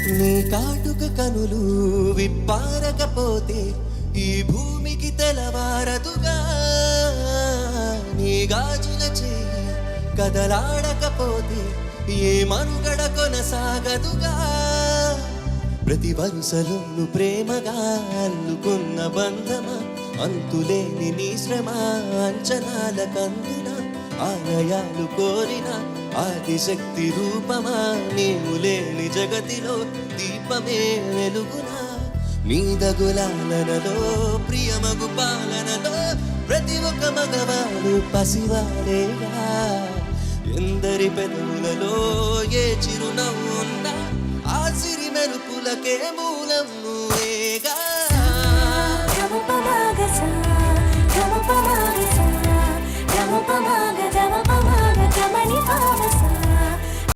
నీ కాటుక కనులు విప్పారకపోతే ఈ భూమికి తెలవారదుగా. నీ గాజుల చేయి కదలాడకపోతే ఏ మనుగడ కొనసాగదుగా. ప్రతి వరుసలోను ప్రేమగా అల్లుకున్న బంధమా, అంతులేని నీ శ్రమ అంచనాల కందున. ఆలయాలు కోరిన ఆదిశక్తి రూపమా, నీవు లేని జగతిలో దీపమే వెలుగునా. నీదగులాలనలో ప్రియమగు పాలనలో ప్రతి ఒక్క మగవాడు పసివాడేగా. ఎందరి పెదవులలో ఏ చిరునవ్వు ఉన్నా ఆ సిరి మెరుపులకే మూలం నువ్వేగా.